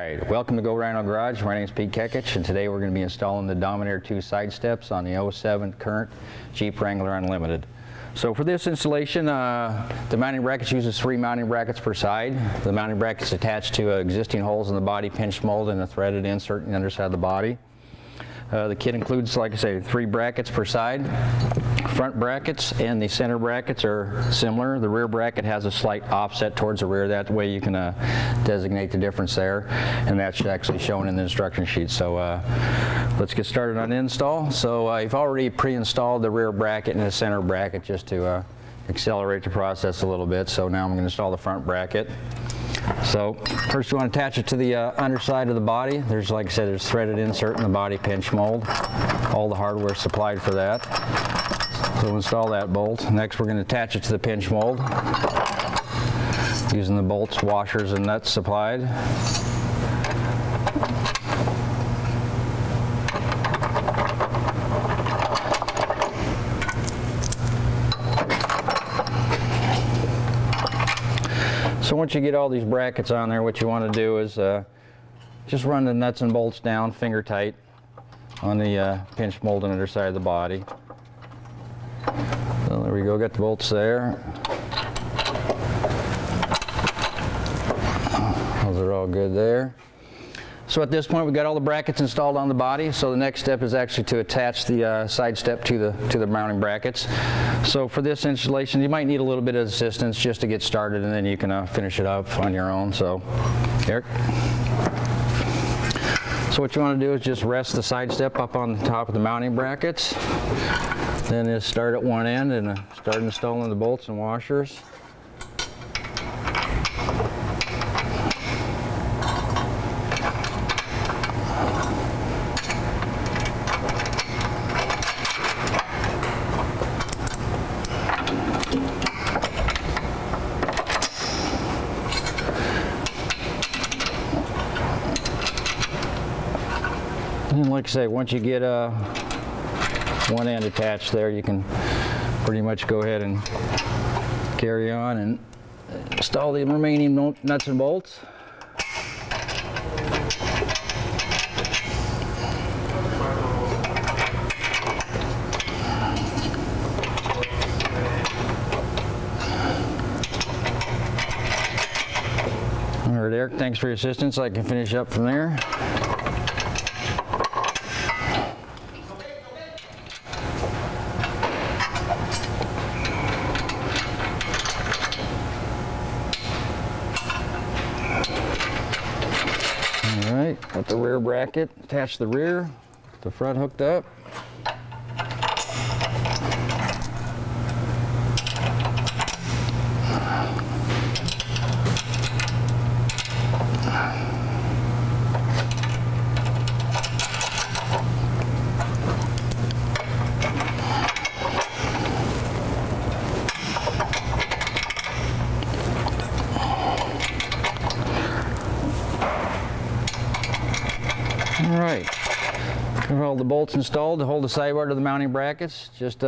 Alright, welcome to Go Rhino Garage. My name is Pete Kekich, and today we're going to be installing the Dominator 2 side steps on the 07 current Jeep Wrangler Unlimited. So for this installation, the mounting brackets uses 3 mounting brackets per side. The mounting brackets attached to existing holes in the body, pinched mold, and a threaded insert in the underside of the body. The kit includes, like I say, 3 brackets per side. Front brackets and the center brackets are similar. The rear bracket has a slight offset towards the rear. That way you can designate the difference there, and that's actually shown in the instruction sheet. So let's get started on install. So I've already pre-installed the rear bracket and the center bracket just to accelerate the process a little bit. So now I'm going to install the front bracket. So first you want to attach it to the underside of the body. There's, like I said, there's threaded insert in the body, pinch mold. All the hardware supplied for that. So install that bolt. Next we're going to attach it to the pinch mold using the bolts, washers, and nuts supplied. So once you get all these brackets on there, what you want to do is just run the nuts and bolts down finger tight on the pinch mold on the underside of the body. So there we go, got the bolts there. Those are all good there. So at this point we've got all the brackets installed on the body, so the next step is actually to attach the side step to the mounting brackets. So for this installation you might need a little bit of assistance just to get started, and then you can finish it up on your own. So Eric. So what you want to do is just rest the side step up on the top of the mounting brackets. Then just start at one end and start installing the bolts and washers. And like I say, once you get one end attached there, you can pretty much go ahead and carry on and install the remaining nuts and bolts. All right, Eric, thanks for your assistance. I can finish up from there. Alright, got the rear bracket, attach the rear, the front hooked up. Alright, got all the bolts installed to hold the sidebar to the mounting brackets. Just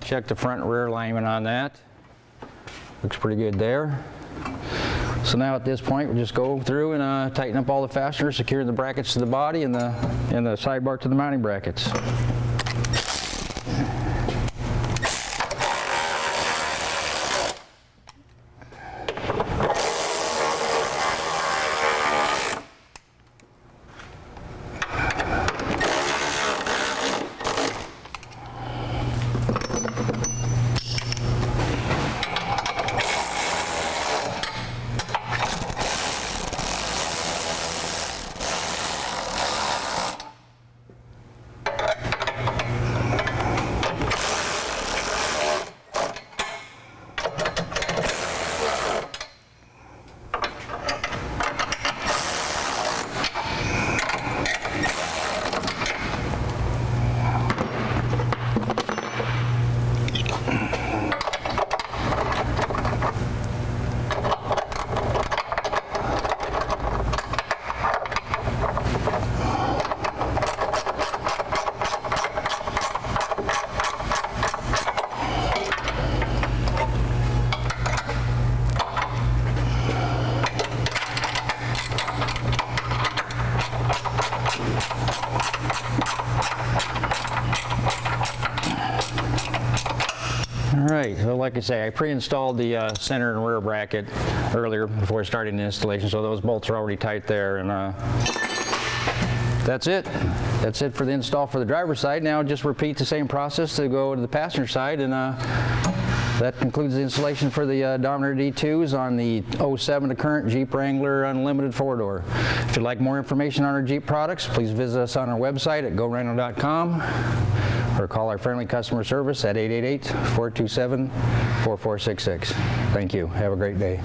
check the front and rear alignment on that. Looks pretty good there. So now at this point we'll just go through and tighten up all the fasteners, secure the brackets to the body and the sidebar to the mounting brackets. like I say, I pre-installed the center and rear bracket earlier before starting the installation, so those bolts are already tight there, and that's it. That's it for the install for the driver's side. Now just repeat the same process to go to the passenger side, and that concludes the installation for the Dominator D2s on the 07 to current Jeep Wrangler Unlimited 4-door. If you'd like more information on our Jeep products, please visit us on our website at gorhino.com or call our friendly customer service at 888-427-4466. Thank you. Have a great day.